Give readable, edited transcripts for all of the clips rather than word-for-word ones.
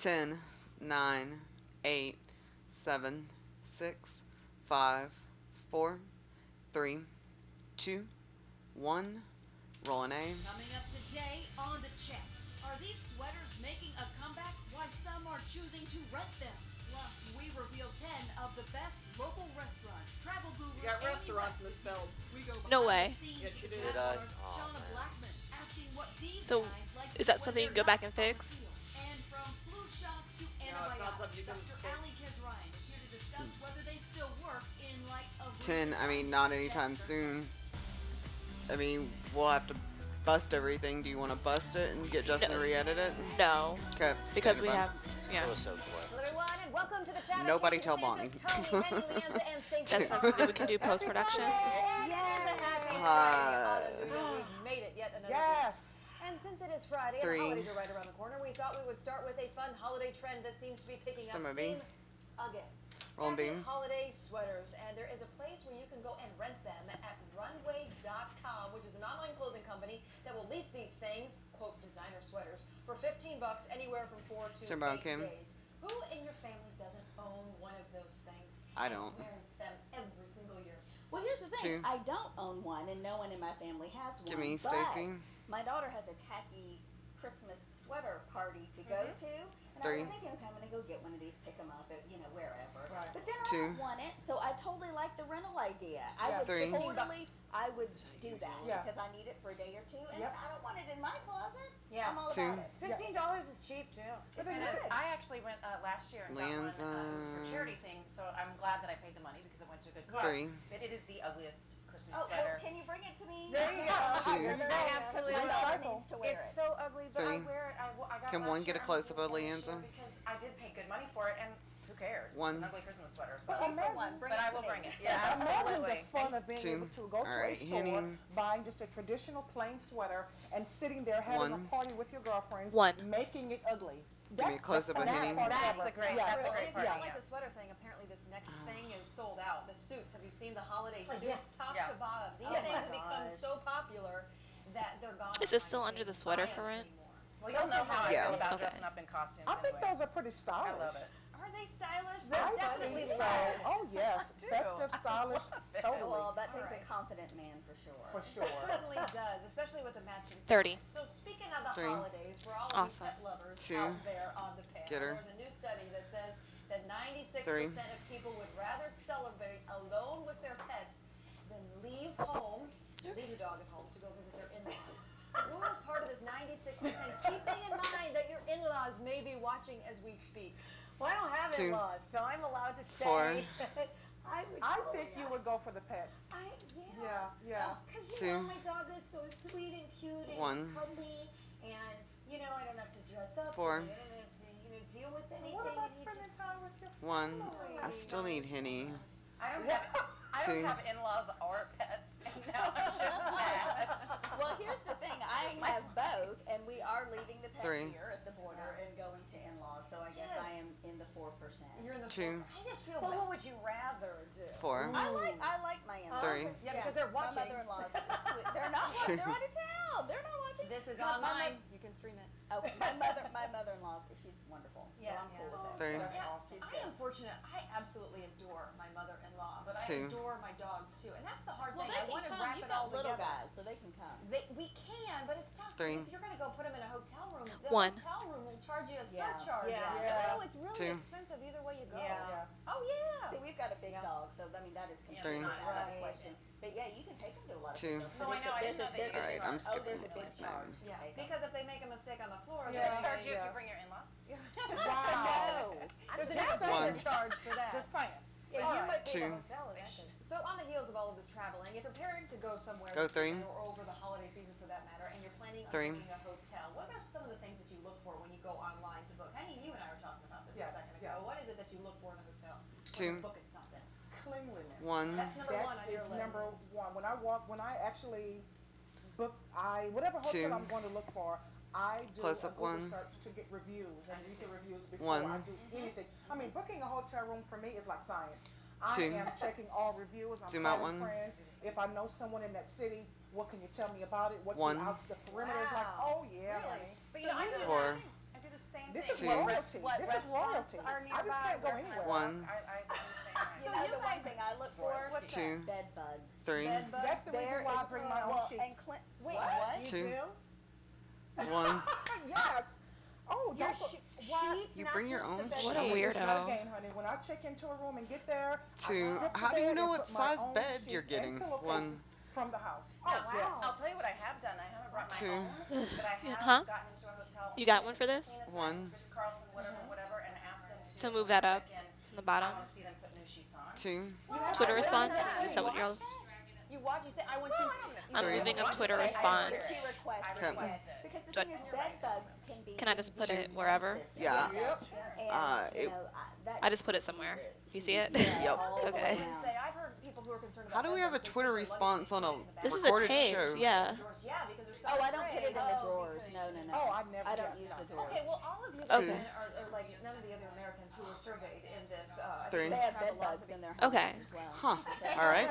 10, 9, 8, 7, 6, 5, 4, 3, 2, 1. Rolling A. Coming up today on the chat. Are these sweaters making a comeback? Why some are choosing to rent them? Plus, we reveal 10 of the best local restaurants. Travel guru You got Amy restaurants West is misspelled. here. We go No behind way. the scenes Yes, with you the did. Jaguars, Oh, Shauna man. Blackman, asking what these So, guys like is to that when something you they're can go back not and on the fix? field. And from flu shots to it's not antibiotics, something you can Dr. fix. Ali Kazryan is here to discuss whether they still work in light of 10, recent I mean, findings. not The chat anytime starts soon. now. I mean, we'll have to bust everything. Do you want to bust it and get Justin to re-edit it? No, Okay. because we have, yeah. It was so close. Hello everyone, and welcome to the chat. Nobody Casey tell DeSantis, Bonnie. Tony, Henny, Leanza, and Stacey. That's not something we can do post-production. Yes, it is a happy Hi. Friday. Hallelujah. We've made it yet another week. Yes. And since it is Friday and 3. the holidays are right around the corner, we thought we would start with a fun holiday trend that seems to be picking up Summer steam B. again. Rolling B. Fabulous holiday sweaters, and there is a place where you can go and rent them at runway.com, which is an online clothing company that will lease these things, quote, designer sweaters, for $15 anywhere from 4 to Sir 8 Bob Kim. days. Who in your family doesn't own one of those things? I and don't. wears them every single year. Well, here's the thing. 2. I don't own one, and no one in my family has one. Give me but Stacy. my daughter has a tacky Christmas sweater party to go to, and I 3. was thinking, okay, I'm going to go get one of these, pick them up at, wherever. Right. But then 2. I don't want it, so I totally like the rental idea. I Yeah. would 3. totally, I would do that Yeah. because I need it for a day or two, and Yep. I don't want it in my closet. Yeah. I'm all 2. about it. $15 is cheap too. It's It good. is. I actually went last year and got one. It was for a Leanza. charity thing, so I'm glad that I paid the money because it went to a good cause. 3. But it is the ugliest Christmas Oh, sweater. well, can you bring it to me? There you go. Two. There you go. I absolutely My daughter recycle. needs to wear It's it. so ugly, but 3. I wear it. I got Can last one get a year, close-up I'm of gonna wear it this year Leanza? because I did pay good money for it, and who cares? 1. It's an ugly Christmas sweater. So. But Two for imagine- one. Bring But it I to will me. bring it. Yeah, Imagine absolutely. the fun of being 2. able to go to a Alright, store, Henny. buying just a traditional plain sweater, and sitting there having 1. a party with your girlfriends, 1. making it ugly. Give me a close-up of Henny. That's a great- Yeah. that's a And great if you party. don't like Yeah. the sweater thing, apparently this next thing is sold out. The suits. Have you seen the holiday suits, yes. top Yeah. to bottom? These Oh things my have become gosh. so popular that they're gone. Is this still under the sweater for rent? Well, you'll know how I Yeah. feel about Okay. dressing up in costumes. I think anyway. those are pretty stylish. I love it. Are they stylish? I They're definitely think so. stylish. Oh yes, I do. festive, stylish, totally, Well, that takes Alright. a confident man for sure. for sure. It certainly does, especially with the matching. 30. ties. So speaking of the 3. holidays, for all of Awesome. you pet lovers 2. out there on the panel, Get her. there's a new study that says that 96% 3. of people would rather celebrate alone with their pets than leave home, leave your dog at home to go visit their in-laws. Who is part of this 96%? Keeping in mind that your in-laws may be watching as we speak. Well, I don't have 2. in-laws, so I'm allowed to say 4. I would. I think you would go for the pets. Yeah. Because Two. my dog is so sweet and cute and 1. he's cuddly, and I don't have to dress up. 4. And I don't have to deal with anything. What about and he spending just- time with your 1. family? I still need Henny. I don't have. I 2. don't have in-laws or pets, and now I'm just sad. Well, here's the thing. I have both, and we are leaving the pet 3. here at the border and going to in-laws, so I guess Yes. I am in the 4%. You're in the 2. I just feel Well, bad. what would you rather do? 4. I like my in-laws. 3. Yeah, because they're watching. My mother-in-law is sweet. They're not. They're out of town. They're not watching. This is My online. You can stream it. Oh, my mother-in-law, she's wonderful. Yeah, so I'm cool with it. 3. That's Yeah, awesome. I am fortunate. I absolutely adore my mother-in-law, but I 2. adore my dogs too, and that's the hard Well, thing. they I want can to come. wrap You've it all got little together. guys, so they can come. We can, but it's tough. 3. If you're going to go put them in a hotel room, the 1. hotel room will charge you a Yeah. surcharge. Yeah. Yeah. So it's really 2. expensive either way you go. Yeah. Oh yeah. See, we've got a big Yeah. dog, so I mean that is 3. completely out of Right. question. But yeah, you can take them to a lot of 2. places. Oh, I know, I didn't know that you could Alright, I'm Oh, skipping there's a the big next charge. thing. Yeah, to take 'em. because if they make a mistake on the floor, Yeah. They they'll charge you if Yeah. you bring your in-laws? Wow. There's an Just extra saying. charge for that. Just saying. Yeah, All you right. might be in 2. a hotel in that case. So on the heels of all of this traveling, if you're preparing to go somewhere Go this 3. weekend or over the holiday season for that matter, and you're planning on 3. booking a hotel, what are some of the things that you look for when you go online to book? Honey, you and I were talking about this Yes, a second yes. ago. What is it that you look for in a hotel? When 2. you're booking something. Cleanliness. 1. That's number one That on your is list. number one. When I actually book, whatever 2. hotel I'm going to look for, I do Close a up Google 1. search to get reviews and read the reviews before 1. I do anything. I mean, booking a hotel room for me is like science. I 2. am checking all reviews. I'm Zoom out calling 1. friends. If I know someone in that city, what can you tell me about it? What's 1. the out the perimeter? Is like, Wow. oh yeah, Really? honey. But So you know, I you do the Four. same thing. I do the the same This thing. is Two. royalty. What This is restaurants royalty. are I just nearby, can't go where can I anywhere. walk? One. I feel the same way. You So know, you the one guys- thing I look for? What's Two. Bed bugs. Three. Bed bugs? That's the reason There why I is- bring my own well, and sheets. Wait, what? what? You Two. do? One. Yes. Oh, Your don't put- sheets, You not bring your just the own bed What a bugs. It's not weirdo. a game, honey. When I check into a room and get there, I Two. strip the How do you bed know and what put my size own bed you're sheets and getting? pillowcases One. from the house. Oh, Oh, yes. I'll tell you what I have done. I haven't brought my Two. own, but I have Huh? gotten into a hotel. You got one for this? Cleanest, One. nicest, Ritz-Carlton, whatever, and ask them to So move that up check in. from the bottom. I want to see them put new sheets on. Two. Twitter I response? watched Is that what you're... You watch, you say, I want you to I'm Three. moving I up want Twitter to say I response. hear She it. requested I Okay. requested. Because the Do I- thing is, bed bugs can be. Can I just put it wherever? Yeah. Yep. And, you it- know, that I just put it somewhere. You see it? Yep. all Okay. around. say, I've heard people who are concerned about How do we bed have a bugs, they Twitter take their response on a luggage and put it in the This is a recorded taped, show? yeah. back. Yeah, because they're so Oh, I don't put it in the afraid. drawers. No. Oh, I've never. I don't yeah, use no. the drawers. Okay, well, all of you Okay. women are like none of the other Americans who were surveyed in this. I Three. think They have bed travel laws bugs that in their house Okay. as well. Huh. All right.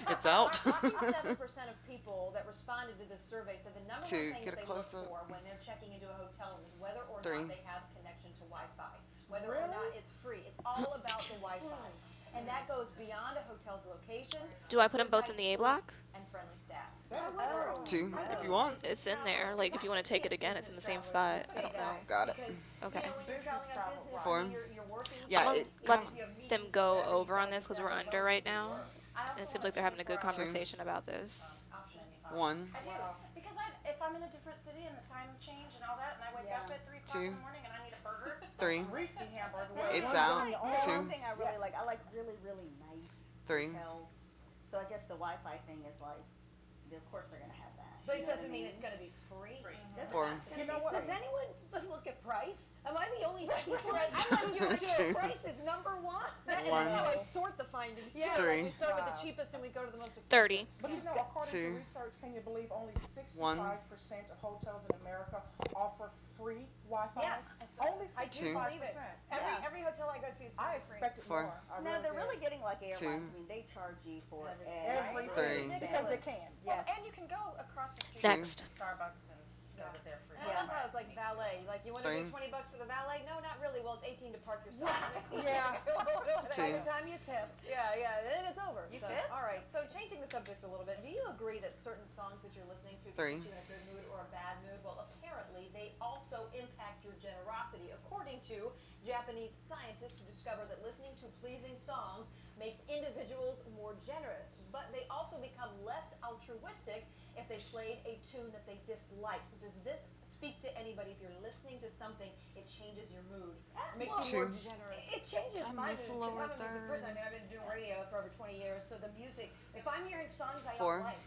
It's out. 57% of people that responded to this survey said the number Two, one thing get that a they look close-up. for when they're checking into a hotel room is whether or Three. not they have connection to Wi-Fi, whether or not it's free. It's all about the Wi-Fi, and that goes beyond a hotel's location. Do I put them both in the A block? And friendly staff. That is Oh. Two. If you want. It's in there. Like, if you want to take it again, it's in the same spot. I don't know. Got it. Okay. When you're traveling on business, Four. when you're working, Yeah, I'm gonna it- let them go over on this because we're under right now. I And it also seems want like they're having a good 24 hours conversation about this. option. One. I do. Because if I'm in a different city and the time change and all that, and I wake up Yeah. at 3 o'clock Two. in the morning and I need a burger, Three. Greasy hamburger. It's One's out. on your own. That's Two. one thing I really Yes. like. I like really nice Three. hotels. So I guess the Wi-Fi thing is like, of course they're gonna have that. But you it know doesn't what I mean mean? it's going to be free. Doesn't Four. have to You be. know what? Does anyone look at price? Am I the only people that Two. price is number one? That is One. how I sort the findings too. Three. We start with Wow. the cheapest and we go to the most expensive. 30. But you know, according Two. to research, can you believe only 65% One. of hotels in America offer free Wi-Fi? Yes. Only I do 65%. believe it. Yeah. Every hotel I go to, it's I free. expected Four. more. I No, they're did. really getting like airlines. Two. I mean, they charge you for Everything. Three. Because they can. well, Yes. and you can go across the street Next. to Starbucks and go to their free. And I love how it's like valet. Like, you want to Three. do 20 bucks for the valet? No, not really. Well, it's 18 to park yourself. Yeah. Two. By the time you tip. Yeah, then it's over. You So, tip? All right, so changing the subject a little bit, do you agree that certain songs that you're listening to Three. can put you in a good mood or a bad mood? Well, apparently, they also impact your generosity. According to Japanese scientists who discover that listening to pleasing songs makes individuals more generous, but they also become less altruistic if they played a tune that they dislike. Does this speak to anybody? If you're listening to something, it changes your mood. It makes you more Two. generous. It changes I my mood miss because lower I'm a music third. person. I mean, I've been doing radio for over 20 years, so the music, if I'm hearing songs I Four. don't like,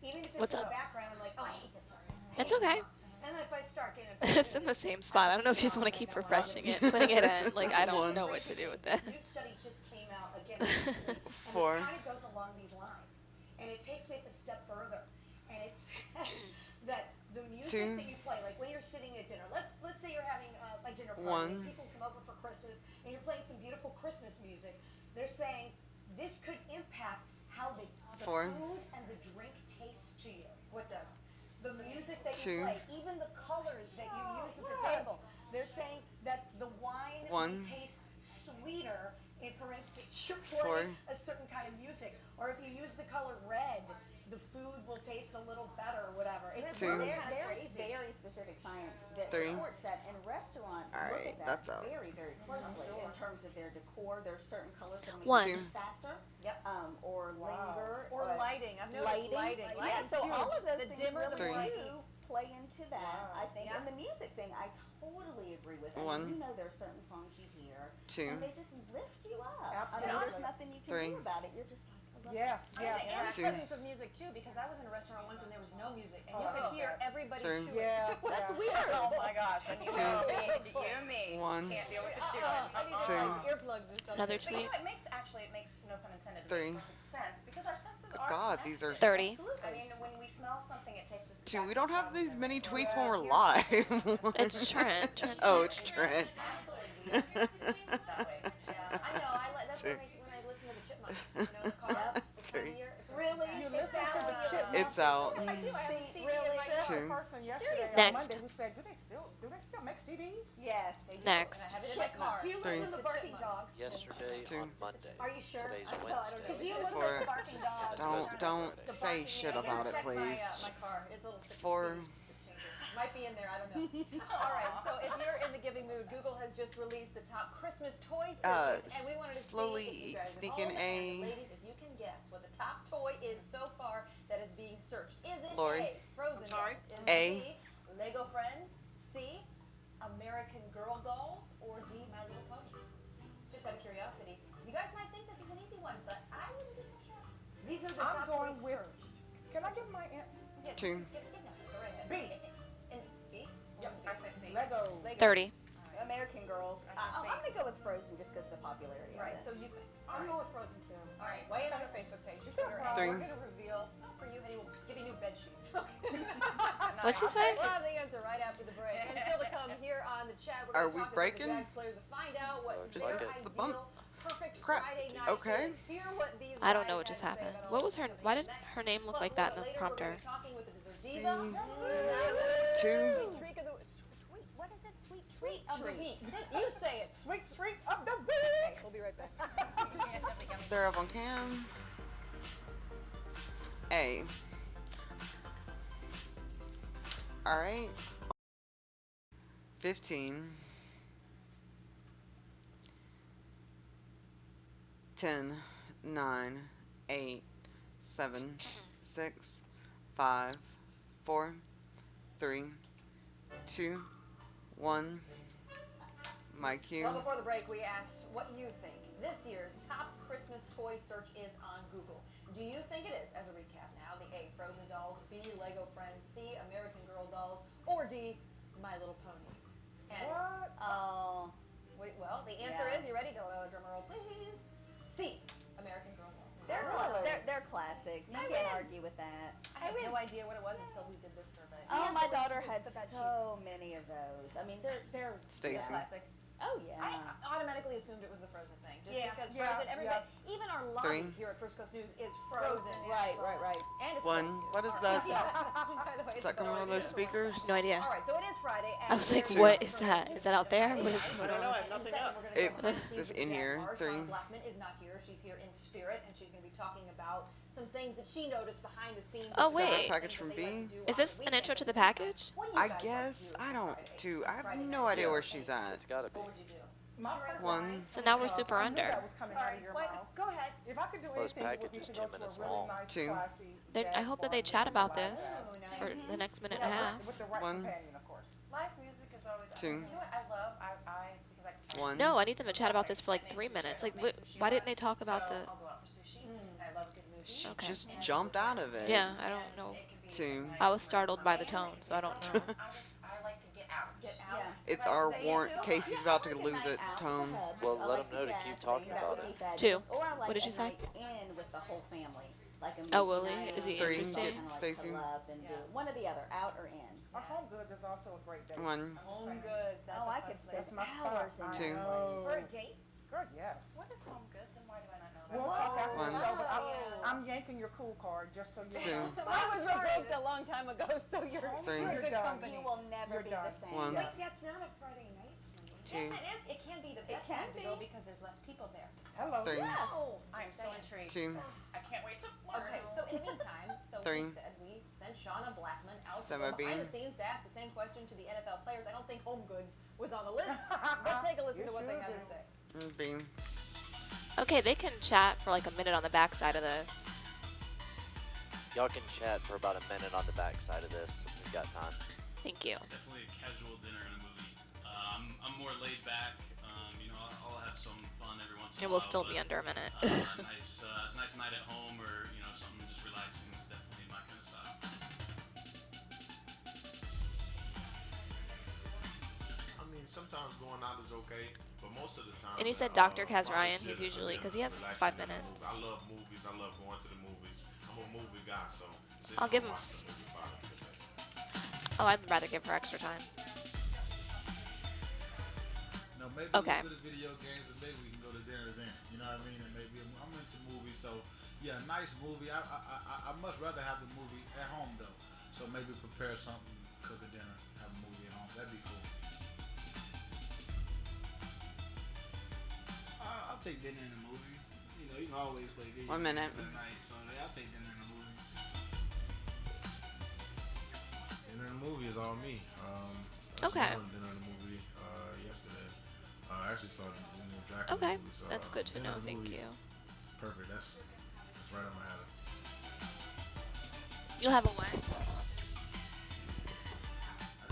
even if it's What's in up? the background, I'm like, oh, I hate this song. I It's hate this okay. song. And then if I start getting It's in the same spot. I don't know if you just want to keep refreshing it, putting it in. Like, I don't know what to do with that. This new study just came out again recently, and Four. it kind of goes along these lines, and it takes it a step further, and it says that the music Two. that you play, like when you're sitting at dinner, let's say you're having a dinner party, One. and people come over for Christmas, and you're playing some beautiful Christmas music. They're saying this could impact how the Four. food and the drink tastes to you. What does? The music that Two. you play, even the colors that you use at the table. They're saying that the wine One. will taste sweeter if, for instance, you're Four. playing a certain kind of music, or if you use the color red, the food will taste a little better, or whatever. It's Two. really kind of There's crazy. very specific science that Three. supports that, and restaurants All look right, at that that's out. very closely in terms of their decor. There's certain colors that make One. you faster, Yep. or Wow. linger, Or lighting. I've noticed lighting. Yeah, Lighting's so huge. all of those The things dimmer, the really more I do eat. play into that, Wow. I think. Yeah. And the music thing, I totally agree with. I One. mean, you know, there are certain songs you hear, Two. and they just lift you up. I mean, Absolutely. there's nothing you can Three. do about it. You're just like, I love Yeah, And yeah. the Two. presence of music too, because I was in a restaurant once and there was no music, and you Oh. could hear everybody Three. chewing. Yeah. That's yeah. weird. Oh my gosh, and you Two. know me, you and me One. can't deal with the I chewing. need to Two. like earplugs or something. Another But you tweet. know, it makes no pun intended, it Three. makes perfect sense because our senses Good are God, these are- connected. 30. I mean, when we smell something, it takes us Two. back We to don't have childhood these many memory. tweets when we're Yes. live. It's Trent. Trent's Oh, next. it's Trent. Absolutely, we have to think that way. Yeah. I know. That's what Two. makes when I listen to the chipmunks. You know, in the car. This time of Three. year. Really? You It listen to sounds the like chipmunks. It's out. I do. I have a CD in Really? my There was car. a Two. person yesterday Seriously. Next. on Monday who said, do they still make CDs? Yes. They do, Next. And I have it in my car. Do you Three. listen to Barking Dogs? Yesterday Two. on Monday. Are you sure? Today's I don't know, I don't know. Because Wednesday. you look Four. like the Barking Dogs. Don't The say barking shit unit. about it, Check please. my car. It's a little 16. Four. Might be in there, I don't know. All right, so if you're in the giving mood, Google has just released the top Christmas toy searches, and we wanted to slowly see if you guys at sneak home in and a- ladies, if you can guess what the top toy is so far that is being searched. Is it Lori. A, Frozen sorry? dolls, is it A. B, Lego Friends, C, American Girl dolls, or D, My Little Pony? Just out of curiosity. You guys might think this is an easy one, but I wouldn't be so sure. These are the I'm top going toys with, searched. can I give my Yes, Two. give numbers, go right ahead. B? And B? Yep. I say C. Lego. 30. American Girls. I say I'm gonna go with Frozen just because of the popularity. of Right, it. so you think. I'm going with Frozen too. All right, weigh in on our Facebook page. Is Just that put your right? hand. We're Three. going to reveal, not for you, Henny, we'll give you new bed sheets. What'd she say? We'll have the answer right after the break. And still to come here on the chat, we're Are going to we talk to breaking? some of the Jags players to find out what Looks their like it. ideal The bump. perfect Crap. Friday night Okay. is. Hear what these I don't guys know what had just to say happened. about What all was her? the Why did next. her name look Plus, like a that in little the later, we're prompter? gonna be talking with the Dessert C. Diva. Two. Sweet treat of the sweet. What is it? Sweet of the week. You say it. Sweet treat of the Okay, week. we'll be right back. They're up on cam. A. Alright. 15. 10. 9. 8. 7. 6. 5. 4. 3. 2. 1. My cue. Well, before the break, we asked what you think this year's top Christmas toy search is on Google. Do you think it is, as a recap now, the A, Frozen dolls, B, Lego Friends, C, American Girl dolls, or D, My Little Pony? And What? Oh. well, the answer Yeah. is, you ready? Drum roll, please. C, American Girl dolls. They're classics. You I can't win. argue with that. I had no idea what it was until we did this survey. Oh, my daughter had the bed so many of those. I mean, they're Yeah, Stacy. classics. oh yeah. I automatically assumed it was the Frozen thing, just Yeah, because yeah, Frozen, everybody, even our lobby Three. here at First Coast News is Frozen. Right. And it's One. Frozen too. What is All that? right. Yeah. By the way, Is it's that coming a from one of those speakers? No idea. All right, so it is Friday. I was like, Two. what is that? Is that out there? What is I don't know, I have nothing up. It's in here. Three. Blackman is not here. She's here in spirit, and she's going to be talking about some things that she noticed behind the scenes. Oh, and wait. stuff Package that from they like B? to do Is on this the an intro weekend. to the package? What do you I guys like guess. to do I on don't. Friday? Too. I have Friday no night? idea where she's at. It's gotta be. What would you do? My first One. line, So now we're because super I knew under. that was coming out of your Wait, mouth. go ahead. If I could do Well, this anything, it would package be is to 2 go to a minutes really long. nice, Two. classy Then I jazz hope that bar they and chat listen to about live this jazz. for the next minute and a Yeah, half. with the right One. companion, of course. live music is always. Two. You know what I love? Because I. One. No, I need them to chat about this for like 3 minutes. Like, why didn't they talk about the? I'll go out for sushi. I love a good movie. She Okay. just jumped out of it. Yeah, I don't know. It can be Two. like I was startled by the tone, so I don't know. I like to get out. Get out. Yeah. It's our Say it warrant. too. Casey's about to lose it. Tone. Well, let 'em know to keep talking about it. Two. Or I like What did a you say? night in with the whole family. Like a Oh, movie will he? night, Is he Three. interested? kinda like Stacey. cuddle up and do Yeah. one or the other, out or in. Our home goods is also a great date. One. I'm just Home saying. goods. That's Oh, a I fun could place. That's spend my spot. hours in Two. that know. For a date? Girl, yes. What is home goods and why do I not know We'll about talk after One. the show, but Oh. I'm yanking your cool card just so you Two. know. Mine was revoked a long time ago, so you're Three. you're You're good done. company. You will never You're be done. the same. One. Yeah. Wait, that's not a Friday night? Two. Yes, it is. It can be the best can time to go be. because there's less people there. Hello. Three. No. I am so intrigued. Two. I can't wait to learn. Okay, so in the meantime, so Three. we said we sent Shauna Blackman out to Seven go behind B. the scenes to ask the same question to the NFL players. I don't think home goods was on the list, but take a listen You to what they sure had to do. say. B. Okay, they can chat for like a minute on the backside of this. Y'all can chat for about a minute on the backside of this. If we've got time. Thank you. Definitely a casual dinner and a movie. I'm more laid back. You know, I'll have some fun every once in a It while. will still be but, under a minute. nice night at home, or you know, something just relaxing is definitely my kind of style. I mean, sometimes going out is okay, but most of the time. And he said that, Dr. Kaz probably Ryan, he's dinner, usually- 'cause he has relaxing 5 in the minutes. movie. I love movies. I love going to the movies. I'm a movie guy, so sitting I'll give and him- watching the movie bothers me today. Oh, I'd rather give her extra time. No, maybe Okay. a little bit of video games, and maybe we can go to dinner then. You know what I mean? And maybe I'm into movies, so yeah, nice movie. I much rather have the movie at home though. So maybe prepare something, cook a dinner, have a movie at home. That'd be cool. I'll take dinner in a movie. You know, you can always play video 1 minute. games at night, so yeah, I'll take dinner in a movie. Dinner and a movie is all me. Okay. I saw dinner and a movie yesterday. I actually saw the new Dracula Okay. movie. So, That's good to dinner know. and a Thank movie, you. It's perfect. That's right up my alley. You'll have a what? I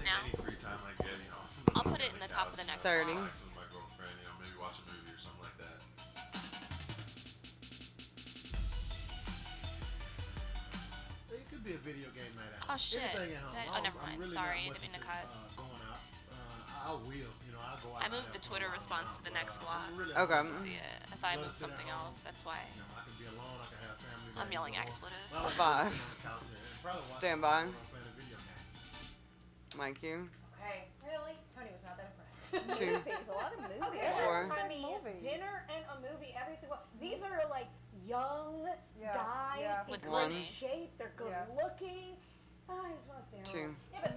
think Now? any free time I get, you know, I'll put it in the top of the next 30. relax with my girlfriend, you know, maybe watch a movie or something like that. It could be a video game night out. Oh, shit. Anything at home. Oh, never mind. I'm really Sorry, not I didn't mean much to into, cuss. going out. I will, you know, I'll go out. I moved the Twitter response to the next block. Okay. See it. I thought I moved something else. That's why. You know, I can be alone. I can have family. I'm ready to yelling go. expletives. Well, I can Five. sit on the couch and probably watch Stand a by. movie or play a video game. Mike, you. Okay, really? Tony was not that impressed. 2. Movies, a lot of movies. Okay, Four. I mean, Movies. dinner and a movie every single. These are like young Yeah, guys yeah. in With good money. shape. They're good Yeah. looking. I just want to stay 2. home. Yeah, but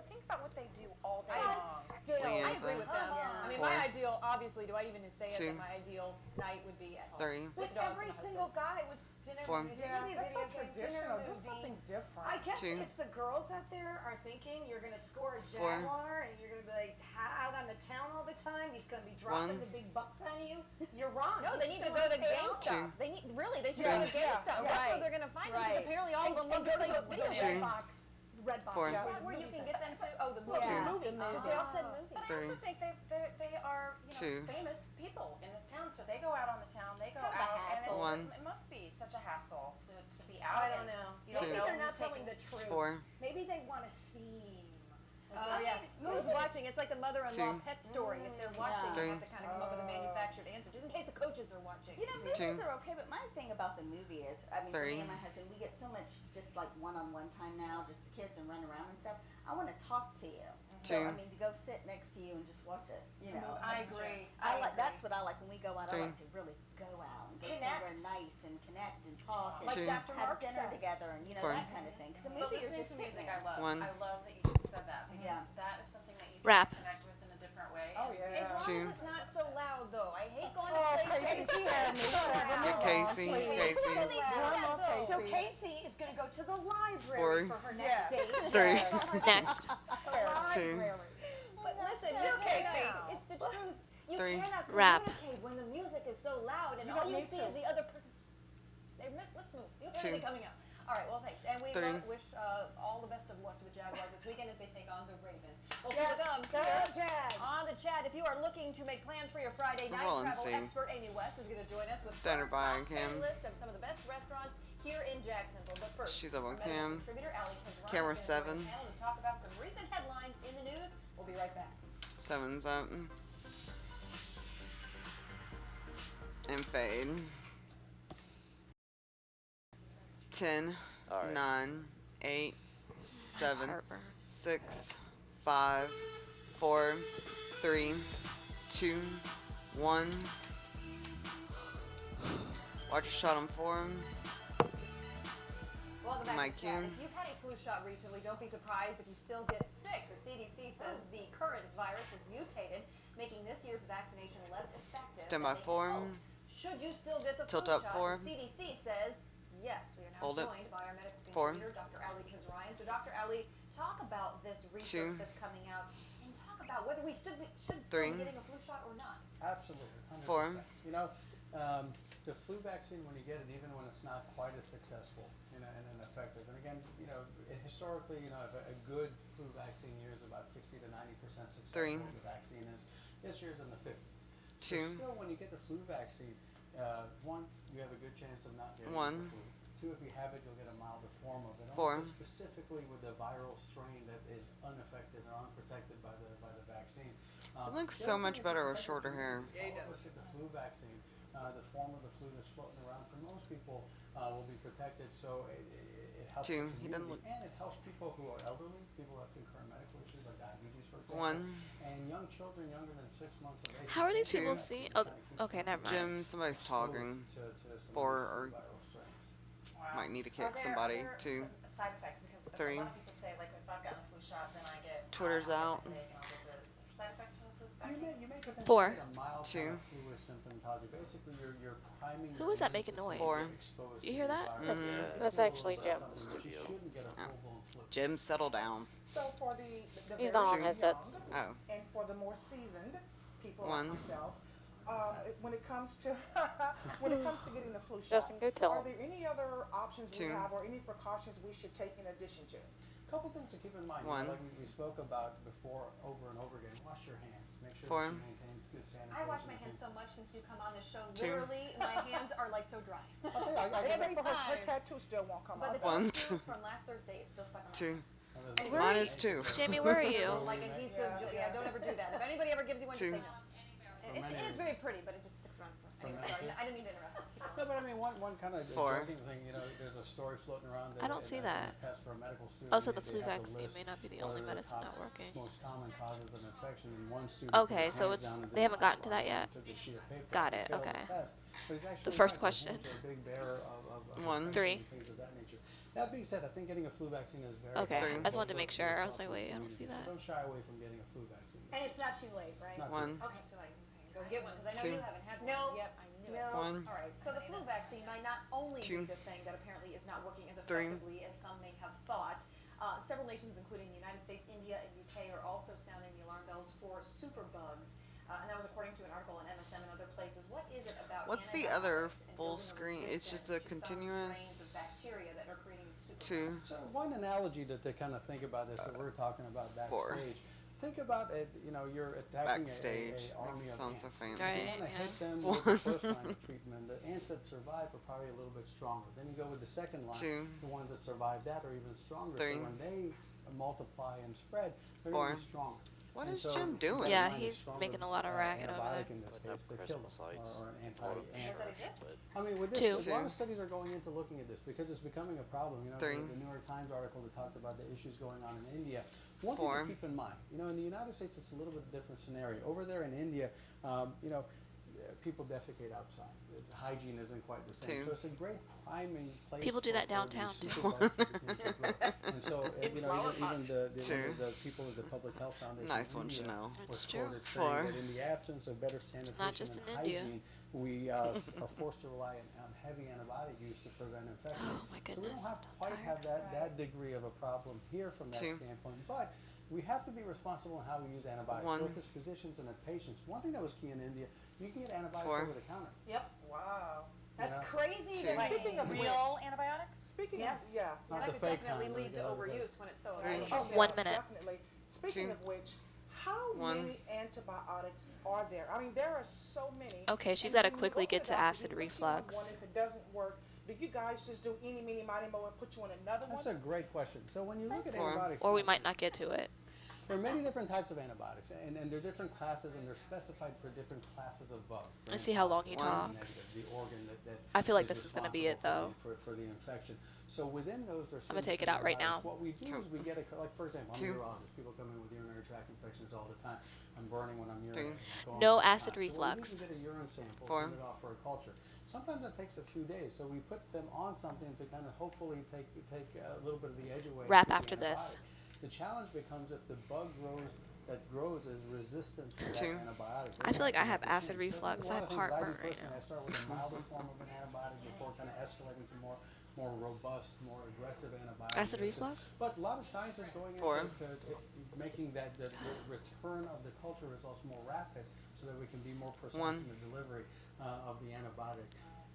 think about what they do all day long. Still, Leanne. I agree with them. Yeah. I mean, Four. my ideal, obviously, do I even say it, Two. that my ideal night would be at home. 3. but With dogs every and a single guy was dinner, Four. movie, Yeah, movie, that's so video game, dinner, traditional. Do movie. something different. I guess 2. if the girls out there are thinking you're going to score a Four. Jaguar and you're going to be like out on the town all the time, he's going to be dropping 1. the big bucks on you, you're wrong. No, they need to Just go to stay home. GameStop. They need they should Yeah. go to GameStop. Yeah. That's where Right. they're gonna find them Right. because apparently all of them love And to go play to video the Two. games. Red box. Four. Is that where you can get them to? Oh, the Yeah. movie. Movies. movies. They all said movies. But I 3. also think they are Two. famous people in this town, so they go out on the town. They go Kind of a out, and hassle. 1. it must be such a hassle to be out. I don't and know. You don't Two. Maybe know they're who's not telling taking the truth. 4. Maybe they want to seem. Oh yes. Who's watching? It's like the mother-in-law 2. pet story. If they're watching, Three. they have to kind of come up with a manufactured answer, just in case the coaches are watching. You know, Two. movies are okay, but my thing about the movie is, I mean, for 3. me and my husband, we get so much just like one-on-one time now, just the kids and run around and stuff. I want to talk to you. So, 2. I mean, to go sit next to you and just watch it, you know. I that's- agree. I like that's what I like when we go out. 3. I like to really go out and go Connect. somewhere nice and connect and talk and Like 2. Dr. have Mark dinner says. together and you know 4. that kind of thing. Because the But movie listening is to just music, sitting there. 1. I love that you just said that because Yeah. that is something that you Rap. can connect with in a different way. Oh, and yeah. As long 2. as it's not so loud, though. I hate going to Oh, places. Casey, yeah, me too. Get Casey. Please. Casey. Well, they do Grandma that, though. So Casey. Casey is going to go to the library 4. for her next Yeah. date. 3. Next. The 2. library. But listen, Two, you Casey. Casey. It's the truth. You 3. cannot Rap. communicate when the music is so loud and You all don't you need see to. is the other person. Let's move. You're 2. barely coming out. All right, well, thanks. And we 3. wish all the best of luck to the Jaguars this weekend as they take on the Ravens. Well, Yes, to them, go here Jags. on the chat, if you are looking to make plans for your Friday night, Roll and travel see. expert Amy West is going to join us with Dinner her by top 10 Cam. list of some of the best restaurants here in Jacksonville. But first, She's up on our medical Cam. contributor, Allie Kazran, Camera is gonna join 7. the panel to talk about some recent headlines in the news. We'll be right back. 7's up. And fade. 10. All right. 9. 8. 7. Heartburn. 6. 5. 4. 3. 2. 1. Watch a shot on 4. Welcome back Mike to the chat. Hume. If you've had a flu shot recently, don't be surprised if you still get sick. The CDC says the current virus has mutated, making this year's vaccination less effective. Stand by than they 4. hoped. Should you still get the Tilt flu up shot? 4. The CDC says yes. We are now Hold it. joined by our medical 4. contributor, Dr. Ali Kazryan. So, Dr. Ali, talk about this research 2. that's coming out and talk about whether we should still 3. be getting a flu shot or not. Absolutely, 100%. 4. You know, the flu vaccine, when you get it, even when it's not quite as successful and effective, and again, you know, historically, you know, a good flu vaccine year is about 60 to 90% successful. 3. The vaccine is this year's in the 50s. 2. So still, when you get the flu vaccine, one, you have a good chance of not getting 1. the flu. Two, if you have it, you'll get a milder form of it. 4. Also specifically with the viral strain that is unaffected or unprotected by the vaccine. It looks The so other much thing is better the with fact shorter that hair. all of us get the flu vaccine. The form of the flu that's floating around for most people will be protected. So it helps Two. the He doesn't community, look. and it helps people who are elderly, people who have concurrent medical issues like diabetes, for example, One. and young children younger than 6 months of age. How are these Two. people seeing? Oh, okay, never mind. Jim, somebody's Exposed talking. to some Four of or these viral strains. might need to Are kick there somebody. other Two. side effects? Because Three. a lot of people say, like, if I've gotten a flu shot, then I get Twitter's I'll out. get a headache and I'll get this. Side effects from the flu You vaccine? may potentially Four. get a mild Two. kind of flu or symptomatology. Basically, you're priming. Who your was that immune making system noise? Four. to get exposed You to hear the that? virus. That's It's a actually little bit Jim. something, but you shouldn't get a full-blown flu. Jim, settle down. So for the He's very not on young, headsets. Oh. and for the more seasoned people One. like myself, when it comes to when it comes to getting the flu shot, Justin, go tell are him. there any other options we Two. have or any precautions we should take in addition to? Couple things to keep in mind. One. Like we spoke about before, over and over again. Wash your hands. Make sure Four. that you maintain good sanitation. I wash my hands so much since you come on the show. Two. Literally, my hands are like so dry. I'll tell you, I Every Except for her time. tattoo still won't come But out. the One. tattoo from last Thursday is still stuck on my Two. Anyway. Mine is two. Jamie, where are you? Like adhesive, yeah, don't ever do that. If anybody ever gives you one, Two. just say no. It's very pretty, but it just sticks around for. Anyway, sorry, I didn't mean to interrupt. Keep No, going. but I mean, one kind of Four. joking thing, there's a story floating around. I don't see that. Test for a medical student. Oh, so the they flu have to vaccine list may not be the what only are the medicine top not working. Most common causes of infection, and one student Okay, put his so hands it's- down and they did haven't an gotten to that alcohol yet. and took a sheet of paper Got and it, failed okay. the test. But he's actually first right, question. His hands are a big bearer of One. infection Three. and things of that nature. That being said, I think getting a flu vaccine is very Okay, I just wanted to make sure. I was like, wait, I don't see So that. don't shy away from getting a flu vaccine. And it's not too late, right? Not One. Okay, so I can go get one because I know Two. you haven't had one No. yet. I knew No. it. One. All right. So the flu vaccine might not only Two. be the thing that apparently is not working as Three. effectively as some may have thought. Several nations, including the United States, India, and UK, are also sounding the alarm bells for superbugs. And that was according to an article in MSM and other places. What is it about What's the other antibiotics and full building a screen? It's just the resistance to some continuous. strains of bacteria that are creating superbugs? Two. So one analogy to kind of think about this that we're talking about Four. backstage. Think about it. You're attacking Backstage. a army of Sounds ants. so fancy. If you Right, want to yeah. hit them with the first line of treatment, the ants that survive are probably a little bit stronger. Then you go with the second line. Two. The ones that survive that are even stronger. Three. So when they multiply and spread, they're Four. going to be stronger. What And is so Jim that doing? Yeah, line is he's stronger, making a lot of racket over antibiotic there. in this Putting up case to kill Christmas them, lights. or an Photo anti-ant. Does that exist? but I mean, with this, Two. a lot of studies are going into looking at this because it's becoming a problem. Three. The New York Times article that talked about the issues going on in India. One Four. thing to keep in mind, in the United States, it's a little bit different scenario. Over there in India, people defecate outside. The hygiene isn't quite the same. Two. So it's a great priming place. People do that for these downtown, too. superbugs to begin to grow. And so, In flower even pots. the Two. people at the Public Health Foundation Nice in one, India Chanel. was It's true. quoted Four. saying that in the absence of better sanitation not just and in India. hygiene, we are forced to rely on heavy antibiotic use to prevent infection. Oh my So we goodness. don't have I'm quite tired. have that degree of a problem here from that Two. standpoint, but we have to be responsible in how we use antibiotics, One. both as physicians and as patients. One thing that was key in India, you can get antibiotics Four. over the counter. Yep. Wow. That's Yeah. crazy. Two. To Like see. Speaking of real which- antibiotics? Speaking Yes. of, yeah. Not that the could fake definitely kind, lead but to the other kind. overuse when it's so Three. available. Oh, 1 yeah, minute. Definitely. Speaking Two. of which, how One. many antibiotics are there? I mean, there are so many. Okay, she's And got to when you quickly go to get the to doctor, acid he puts you on reflux. one. If it doesn't work, do you guys just do eeny, meeny, miny, mo, and put you on another That's one? a great question. So when you look at Four. antibiotics, Or we might not get to it. there are many different types of antibiotics, and there are different classes, and they're specified for different classes of bugs. Let's see how long he One. talks. The organ that I feel like is this is gonna be it, responsible for the infection. So within those, there's I'm gonna certain take it out right antibiotics. now. What we do is we get like for example, I'm a Two. urologist. People come in with urinary tract infections all the time. I'm burning when I'm Three. urinating. I'm going No all the acid time. So reflux. what we do is we get a urine sample, Four. send it off for a culture. Sometimes that takes a few days, so we put them on something to kind of hopefully take a little bit of the edge away. Wrap to the after this. antibiotic. The challenge becomes if the bug grows is resistant to that Two. antibiotic. I feel like I have acid So reflux. one I of have the things that I do heartburn right personally, now. I start with a milder form of an antibiotic before kind of escalating to more robust, more aggressive antibiotics. Acid reflux? But a lot of science is going Four. into to making that the return of the culture results more rapid, so that we can be more precise One. in the delivery of the antibiotic.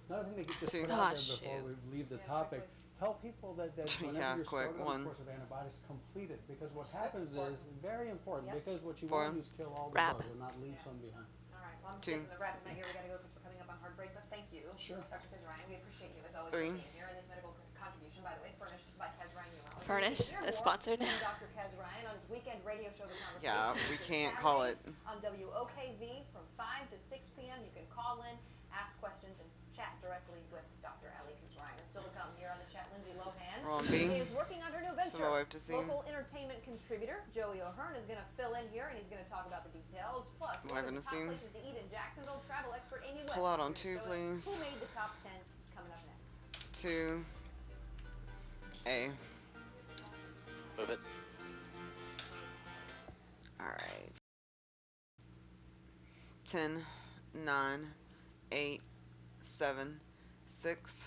Another thing to just Two. put out there Ah, before shoot. we leave the topic. Tell people that whenever Yeah, you're quick, starting on one. the course of antibiotics, complete it, because what happens is important. very important. Yep. Because what you Four. want to do is kill all the Wrap. bugs and not leave some behind. All right, well, I'm Two. taking the rapid night here. We gotta go because we're coming up on hard break, but thank you. Sure. Dr. Kazryan, we appreciate you as always Three. for being here. And this medical contribution, by the way, furnished by Kazryan Urology. Furnished? Hear That's more sponsored. from Dr. Kazryan on his weekend radio show, The Conversation. Yeah, we can't call it. On WOKV from 5 to 6 p.m. You can call in, ask questions, and chat directly with Dr. Ali Kazryan. It's still on, B. is working on her new Send venture. my wife to see. Local entertainment contributor Joey O'Hearn is going to fill in here, and he's going to talk about the details. Plus, Am I one of gonna the top see? places to eat in Jacksonville, travel expert Amy West. Pull out on is here 2, to show us please. Who made the top 10 is coming up next. 2. A. Move it. Alright. 10, 9, 8, 7, 6,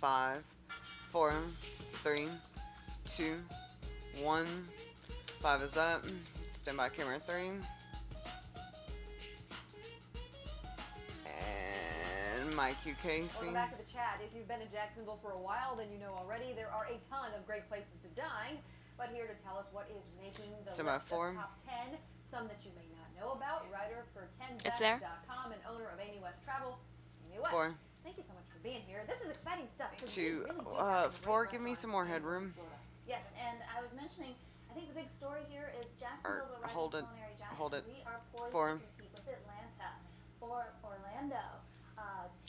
5, 4, 3, 2, 1. 5 is up. Stand by camera 3. And Mike Casey. Welcome back to the chat. If you've been in Jacksonville for a while, then you know already there are a ton of great places to dine. But here to tell us what is making the list of top 10, some that you may not know about, writer for 10best.com and owner of Amy West Travel, Amy West. 4. Thank you so much for being here. This is exciting stuff. 2. 4. Give me some more headroom. Yes, and I was mentioning, I think the big story here is Jacksonville's a rising culinary giant. Hold it. We are poised 4. to compete with Atlanta or Orlando.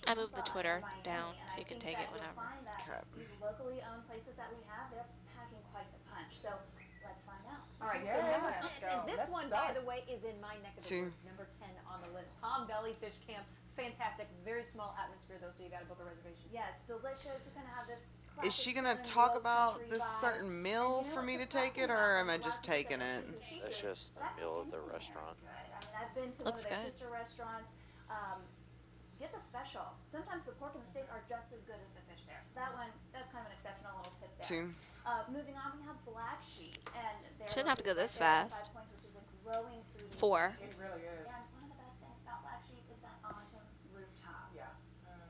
I moved the Twitter Miami, down and so you I can think take that it whenever. You'll find that Okay. these locally owned places that we have, they're packing quite the punch. So let's find out. All right, Yeah, so number let's 10, go. and this Let's one, by start. the way, is in my neck of the 2. woods. Number 10 on the list. Palm Belly Fish Camp. Fantastic, very small atmosphere though, so you got to book a reservation. Yes, delicious. You're gonna have this. Is she classic gonna Southern talk low about country this vibe. certain And meal you know for me what's to take it, surprising or about am I it? just A lot of people taking say, it? "Oh, this is That's seafood." just But I a meal think at the anything here is restaurant. good. I mean, I've been to one Looks of their good. sister restaurants. Get the special. Sometimes the pork and the steak are just as good as the fish there. So that one, that's kind of an exceptional little tip there. 2. Moving on, we have Black Sheep, and they're Shouldn't have to go located this right there at fast. 5 Points, which is a growing foodie. 4. It really is. And one of the best things about Black Sheep is that awesome rooftop. Yeah.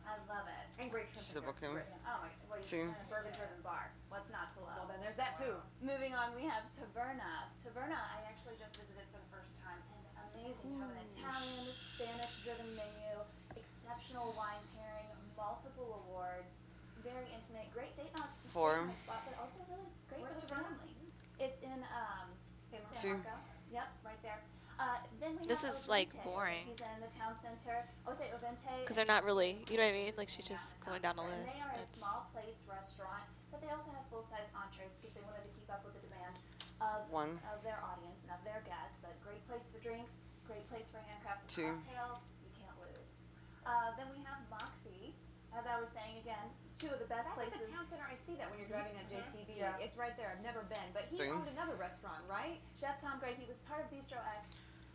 I love it. And great shrimp. She's a book him. Oh my, what 2. a bourbon-driven bar. What's not to Well, love? then there's that too. Moving on, we have Taverna. Taverna, I actually just visited for the first time, and amazing. You have an Italian, Spanish-driven menu, exceptional wine pairing, multiple awards, very intimate, great date night 4. spot, but also really great Where's for the Taverna? family. It's in San Marco. San Marco. Yep, right there. Then we This have is, like, Ovente, boring. which is in the town center. Oh, say Ovente. Because they're not really, you know what I mean? Like, she's just going down the And list. they are a It's- small plates restaurant, but they also have full-size entrees because they wanted to keep up with the demand of 1. their audience and of their guests. But great place for drinks, great place for handcrafted 2. cocktails. You can't lose. Then we have Moxie. As I was saying again, two of the best That's places. at the town center. I see that when you're driving on JTV. Yeah. It's right there. I've never been, but he 3. owned another restaurant, right? Chef Tom Gray, he was part of Bistro X,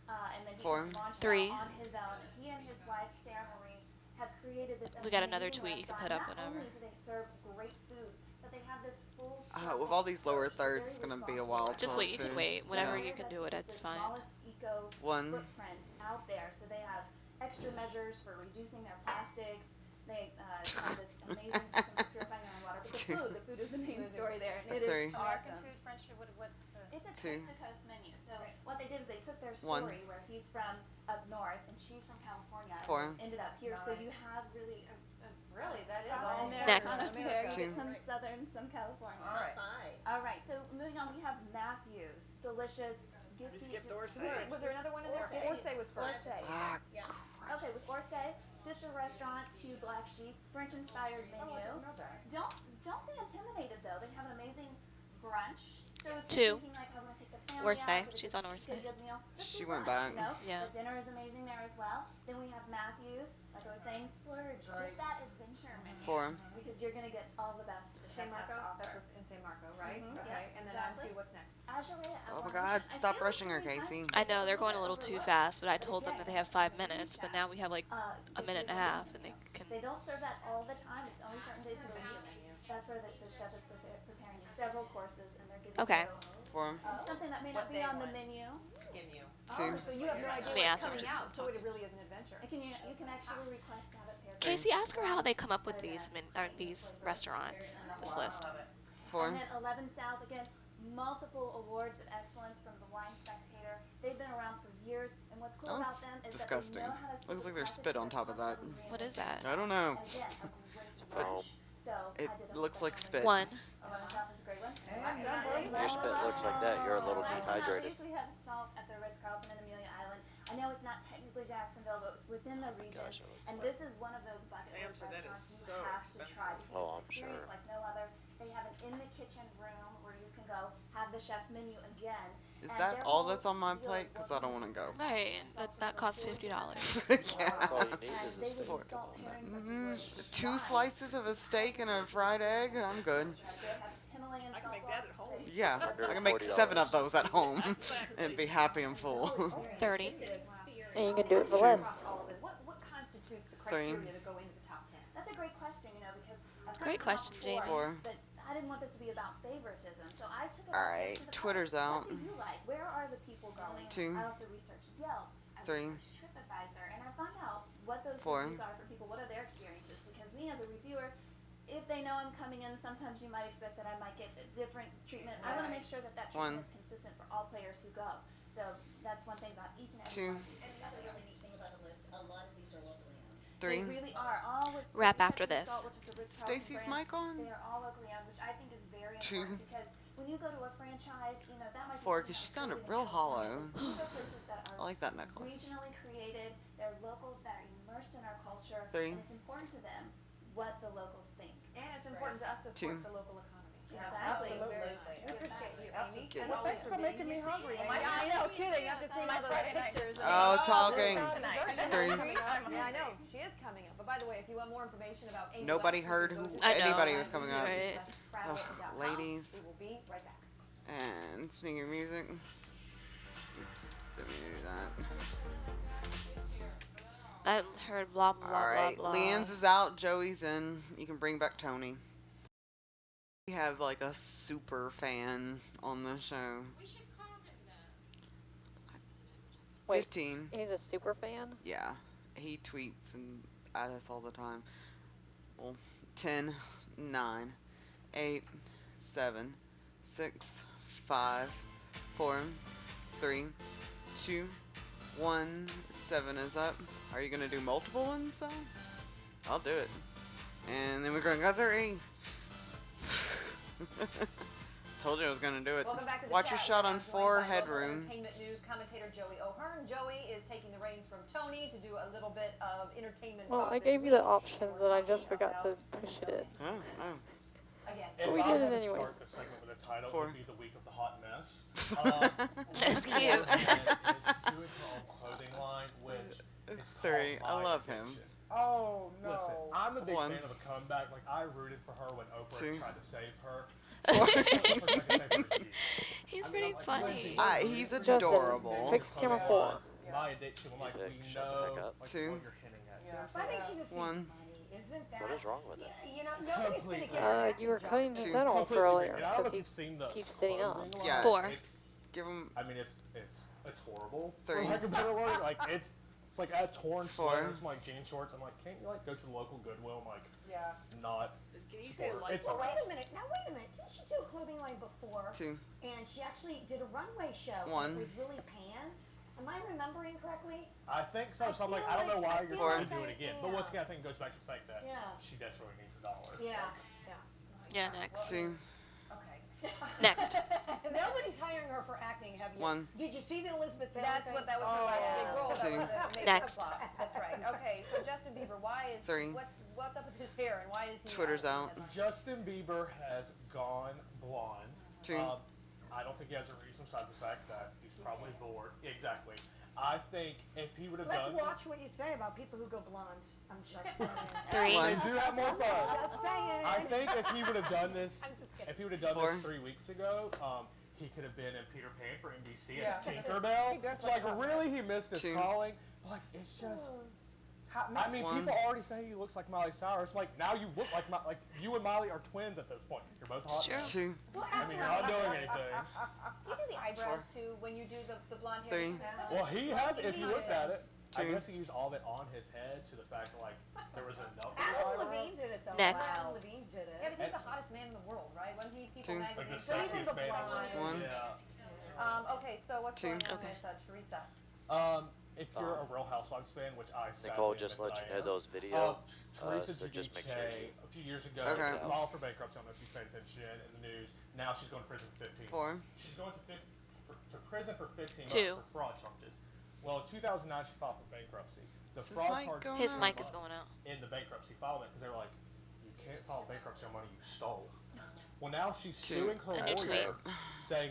and then he 4. launched 3. out on his own. He and his wife, Sarah Marie, have created this We got another amazing tweet you can restaurant. put up Not whenever. only do they serve great food, but they have this full With all these lower approach. thirds, Very it's gonna be a responsible while. restaurant. Just wait, you can wait. Whenever Yeah. you can do it, it's fine. The smallest eco 1. footprint out there, so they have extra measures for reducing their plastics. They have this amazing system for purifying their own water. But the food is the main story there, and it is 3. awesome. American food, French food, what's the... It's a 2. coast to coast menu. So what they did is they took their 1. story where he's from up north and she's from California 4. and ended up here. So you Nice. have really a Really, that is cross all America Next. up there. You 2. get some southern, some California. All right. All right. So moving on, we have Matthews, delicious. You skipped Was there another one in there? Orsay was first. Orsay. Ah, Okay, with Orsay, sister restaurant to Black Sheep, French-inspired menu. Don't be intimidated though. They have an amazing brunch. So if 2. you're thinking like, I'm gonna take the family Orsay. out, She's get on a Orsay. good meal. Just She do went brunch, back. You know? Yeah. The dinner is amazing there as well. Then we have Matthews. Like I was saying, splurge. Right. Get that adventure menu. 4. Because you're gonna get all the best that the San chef has Marco? to offer. That was in San Marco, right? Mhm. Okay. Yes, And then exactly. on to what's next? Azurea Oh my Avalanche. God, I stop feel rushing her, so many Casey. times I know, they're going a little too fast, but I But told them again, that they have 5 food minutes, but chat. now we have like a minute and a half, and they can... They don't serve that all the time. It's only certain days of the week. That's where the chef is preparing you several courses, and they're giving Okay. you 4. something that may not What be they on the want. menu. Give you. 2. Oh, so you have no idea Let me what's ask her, coming just out, so talking. it really is an adventure. You can actually request to have it paired. Casey, ask her how they come up with these restaurants, this list. 4. And then 11 South, again, multiple awards of excellence from the Wine Spectator. They've been around for years, and what's cool That about looks them is disgusting. that they know how to stick Looks with like there's classics, spit on but top of that. constantly What is reinvent that? I don't know. And again, a great foam. brunch. So It I did a looks like special spit. menu. 1. 11 South is a great one. And Last but not number least- Your spit looks like that. You're a little Last but not dehydrated. least, we have Salt at the Ritz-Carlton in Amelia Island. I know it's not technically Jacksonville, but it's within the region. Gosh, it looks And like- this is one of those bucket Sam list said that is restaurants you so have to try expensive. because Oh, it's I'm an experience sure. like no other. They They have an in the kitchen room where you can go have the chef's menu again. Is And that their all whole that's on my deal plate? is Because I don't want to go. Right, and that costs $50. Yeah. That's all you need And is a they would steak. do salt pairings like you would with 2 wine. slices of a steak and a fried egg. I'm good. They have Himalayan I can salt make that at blocks. home. Yeah, I can make $140. 7 of those at home and be happy and full. 30. And you can do it for Two. less. What constitutes the 3, criteria to go into the top 10? That's a great question, because I've Great heard question, before, Jamie. 4. but I didn't want this to be about favoritism, so I took it Alright, to the Twitter's public. out. What do you like? Where are the people going? 2. I also researched Yelp. I 3. researched TripAdvisor, and I found out what those 4. reviews are for people. What are their experiences? Because me as a reviewer, if they know I'm coming in, sometimes you might expect that I might get a different treatment. I want to make sure that treatment 1. is consistent for all players who go. So that's one thing about each and every 2. one of these. And another really neat thing about the list, a lot of these are locally owned. 3. They really are, all with Wrap with after Texas this. Salt, which is the Ritz-Carlton Stacy's brand. mic on? They are all locally owned, which I think is very 2. important because when you go to a franchise, that might be 4, something 'cause that she was sounded created in real California, hollow. but these are places that I are like that necklace. regionally created. They're locals that are immersed in our culture, 3. and it's important to them what the locals think. And it's important to us to 2. support the local economy. Exactly. Absolutely. We appreciate you, Amy. Absolutely. as Well, always, thanks for making me hungry. Oh my God, I know, kidding. After seeing all those pictures. Oh, talking. 3. 3. Yeah, I know. She is coming up. But by the way, if you want more information about Amy Nobody West, heard you can who go to anybody Chat12 was coming up. Right. Ugh, ladies. We will be right back. And singing music. Oops, didn't mean to do that. I heard blah blah Alright, blah blah. Leanne's is out, Joey's in. You can bring back Tony. We have like a super fan on the show. Wait. 15. He's a super fan? Yeah. He tweets and at us all the time. Well, 10, 9, 8, 7, 6, 5, 4, 3, 2, 1. 7 is up. Are you gonna do multiple ones though? I'll do it. And then we're gonna go 3. Told you I was gonna do it. Welcome back to the Watch your chat. shot We're on now joined 4 by local headroom. Entertainment news commentator Joey O'Hearn. Joey is taking the reins from Tony to do a little bit of entertainment. Well, talk I this gave you week. the options and I just forgot to push it in. Oh. Again. But If we I did had it to anyways. start the segment with a title, it 4. would be The Week of the Hot Mess. That's cute. Is doing her own clothing line, which is 3. called I My love him. Addiction. Oh, no. Listen, I'm a big 1. fan of a comeback. Like, I rooted for her when Oprah 2. tried to save her. 4. He's I mean, pretty I'm like, funny. He's Justin, adorable. fix camera 4. My Addiction, like, Vic, we shut the know heck up. like, 2. what you're hinting at. Yeah. I think she just needs 1. money. Isn't that? What is wrong with it? Nobody's going to get her You were acting cutting job. his 2. head off Completely earlier agree. I don't know because if he you've seen the keeps sitting up. clothing Yeah. line. 4. It's, Give him I mean, it's horrible. 3. For lack of a better word, like it's like a torn 4. sweater, some like jean shorts. I'm like, can't you like go to the local Goodwill and like Yeah. not? Can you say support like? it? It's Well, a wait mess. a minute. Now, wait a minute. Didn't she do a clothing line before? 2. And she actually did a runway show. 1. And it was really panned. Am I remembering correctly? I think so. So I'm like, feel I don't know like- why I you're feel trying like to do it I- again. But once yeah. again, I think it goes back to the fact that Yeah. she desperately needs $1. Yeah. Yeah, next. 2. Okay. Next. Nobody's hiring her for acting, have you? 1. Did you see the Elizabeth Taylor That was her Oh, last yeah. big role. That 2. was the makeup Next. flop. That's right. Okay, so Justin Bieber, why is 3. what's up with his hair and why is he? Twitter's out. Justin Bieber has gone blonde. 2. I don't think he has a reason besides the fact that he's probably bored. Exactly. I think if he would have Let's done watch what you say about people who go blonde. I'm just saying. 3. they do have more fun. Just saying. I think if he would have done this, I'm just kidding. if he would have done 4. this 3 weeks ago, he could have been in Peter Pan for NBC as Yeah. Tinkerbell. He does So like like hot really, mess. he missed his 2. calling. But like it's just. Hot I mess. mean, 1. people already say he looks like Miley Cyrus. Like now you look like you and Miley are twins at this point. You're both hot. Sure. now. 2. Well, I mean, you're not doing anything. Do you do the eyebrows too when you do the blonde hair? 3. Because it's such a Well, he has. striking If you looked at it, I 2. guess he used all of it on his head to the fact that like there was enough. Adam Levine did it though. Next. Adam Levine did it. Yeah, but he's the hottest man in the world, right? When he People 2. Like magazine. the So he's in sexiest the man in the blonde. world. 1. Yeah. Okay, so what's 2. going on Okay. with Teresa? If you're a Real Housewives fan, which I Nicole sadly just admit let that you I know am, those video. Teresa So just make sure Giudice, you- a few years ago, Okay. filed for bankruptcy. I don't know if you paid attention in the news. Now she's going to prison for 15 4. months. She's going to prison for 15 2. months for fraud charges. Well, in 2009, she filed for bankruptcy. The Is his fraud mic charges going His out? mic is going out. in the bankruptcy filing because they were like, you can't file bankruptcy on money you stole. Well, now she's Two. suing her A new tweet. lawyer, saying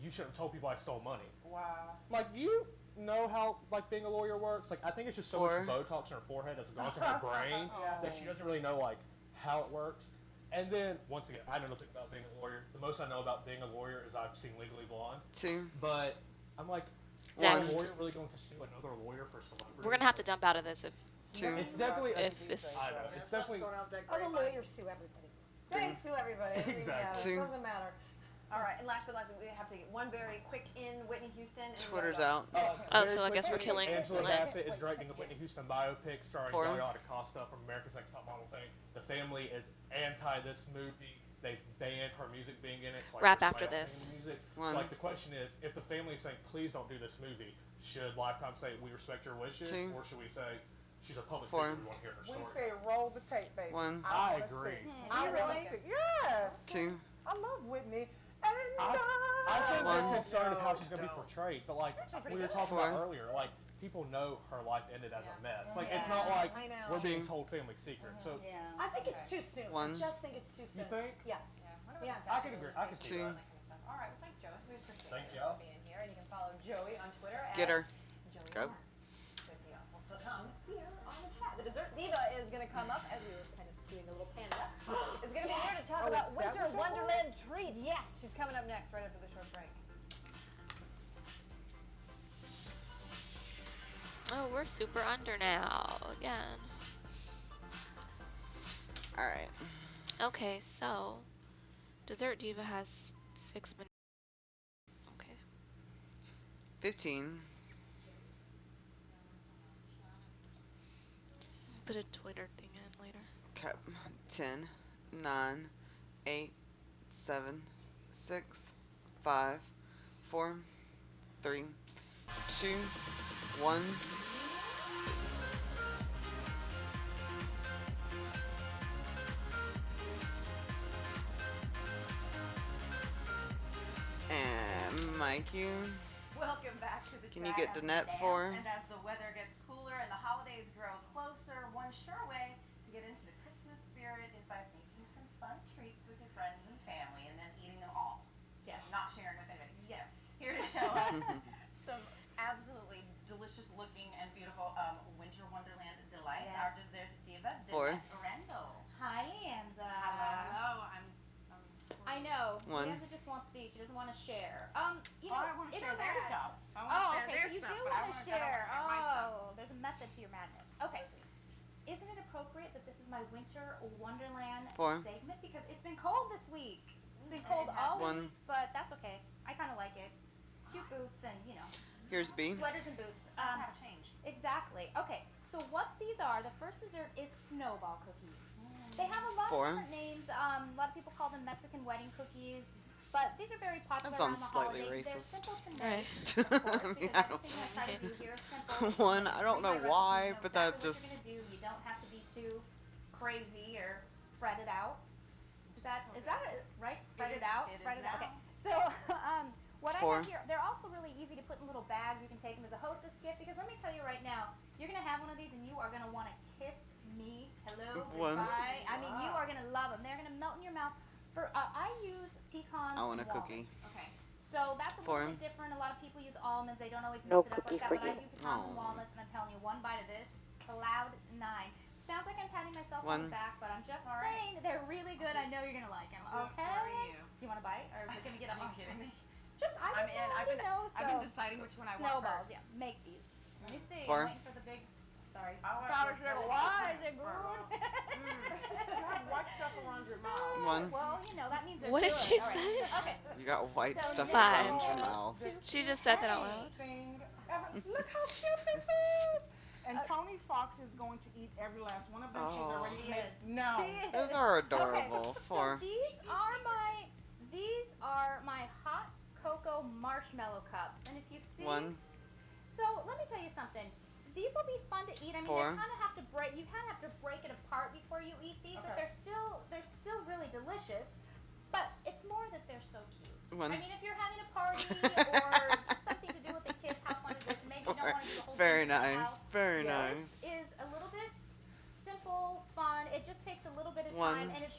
you shouldn't have told people I stole money. Wow. Like, you know how like being a lawyer works? Like, I think it's just so Four. much Botox in her forehead that's gone to her brain that she doesn't really know like how it works. And then once again, I know nothing about being a lawyer. The most I know about being a lawyer is I've seen Legally Blonde. 2. But I'm like, Next. is a lawyer really going to sue another lawyer for celebrity? We're gonna have to dump out of this if 2. It's definitely. if it's I know. It's definitely. Other lawyers sue everybody. They sue everybody. Exactly. It doesn't matter. All right, and last but not least, we have to get one very quick in Whitney Houston. And Twitter's out. Oh, so I guess we're killing Angela Lynn. Bassett is directing a Whitney Houston biopic starring Four. Yaya Acosta from America's Next Top Model thing. The family is anti this movie. They've banned her music being in it. So, like, Wrap there's after somebody this. else singing Music. One. So, like, the question is, if the family is saying, please don't do this movie, should Lifetime say, we respect your wishes? Two. Or should we say, she's a public Four. figure, we want to hear her story? We say roll the tape, baby. 1. I wanna agree. see. Do I you wanna really? see. Yes. 2. I love Whitney. And I think One. they're concerned of how she's going to be portrayed, but like Actually we were pretty talking good. about earlier, like people know her life ended as a mess. Like it's Yeah, not like I know. we're being Two. told family secret. So Yeah. I think it's too soon. One. I just think it's too soon. think? Yeah. Yeah. I can agree. I can see Two. that. All right, well, thanks, Joey. We appreciate Thank you y'all. being here. And you can follow Joey on Twitter at Get her. Joey Go. Moore. Good deal. Well, so come here on the chat. The Dessert Diva is going to come up as we were kind of doing the little panda. Is going to be here to talk Oh, about is that Winter what that Wonderland was? treats. Yes. She's coming up next right after the short break. Oh, we're super under now again. All right. Okay, so Dessert Diva has 6 minutes. Okay. 15. Put a Twitter thing in later. Okay. 10, 9, 8, 7, 6, 5, 4, 3, 2, 1. And Mikey. Welcome back to the Can you chat get as Danette we dance, for? And as the weather gets cooler and the holidays grow closer, one sure way to get into the Christmas spirit is by making some fun treats with your friends and family and then eating them all. Yes. Not sharing with anybody. Yes. Here to show us some absolutely delicious looking and beautiful Winter Wonderland delights. Yes. Our dessert diva, Four. Danette Orendo. Hi, Anza. Hello. I know. One. Anza just wants these. She doesn't want to share. You know, I want to it share is their a- stuff. I want to Oh, share okay. their So you stuff, do but I want to wanna- I don't share. wanna my stuff. Oh, there's a method to your madness. Okay. Isn't it appropriate that this is my Winter Wonderland Four. segment? Because it's been cold this week. It's been cold It has all been. week, but that's okay. I kind of like it. Cute boots and, you know, Here's B. sweaters and boots. Nice to have a change. Exactly. Okay, so what these are, the first dessert is snowball cookies. They have a lot Four. of different names. A lot of people call them Mexican wedding cookies, but these are very popular That around sounds the slightly holidays. They're racist. simple to Right. make, of course, I mean, because I don't- everything I try to do here is simple. One, I don't know My recipe, why, you know but that exactly just. what you're gonna do. You don't have to be too crazy or fret it out. Is that it, right? Fret it out. It is Fret it out. now. Okay. So what I Four. have here, they're also really easy to put in little bags. You can take them as a hostess gift because let me tell you right now, you're gonna have one of these and you are gonna want to kiss me. Hello, One. goodbye. I mean, you are gonna love them. They're gonna melt in your mouth. For I use pecans. I want a and cookie. walnuts. Okay. So that's a Four. little bit different. A lot of people use almonds. They don't always No mix it up cookie like that, for but I you. do pecans and Aw. walnuts, and I'm telling you, one bite of this, cloud 9. Sounds like I'm patting myself on One. the back, but I'm just All right. saying they're really good. I know you're gonna like them. I'll do it Okay. for you. Do you want to bite, or is it gonna get Are on? you kidding me? Just I I'm don't in. know. I've been, know, I've been so- deciding which one I want Snowballs. first. Yeah, make these. Let me see. Four. I'm waiting for the big. Sorry. I want Powder the sugar. first Why one. is it good? You have white stuff around your mouth. One. Well, you know that means they're What did good. she All right. say? Okay. You got white So stuff Five. around your mouth. She just said that out loud. Thing ever. Look how cute this is. And Tony Fox is going to eat every last one of them. She's Oh. already She made. is. No. She is. Those are adorable. Okay. Four. So these are my hot cocoa marshmallow cups, and if you see, One. so let me tell you something. These will be fun to eat. I mean, Four. you kind of have to break. You kind of have to break it apart before you eat these, but Okay. they're still really delicious. But it's more that they're so cute. One. I mean, if you're having a party or just something to do with the kids, how fun is this? Maybe you don't want to do the whole Very thing in the nice. house. Very This nice. is a little bit simple, fun. It just takes a little bit of One. time, and it's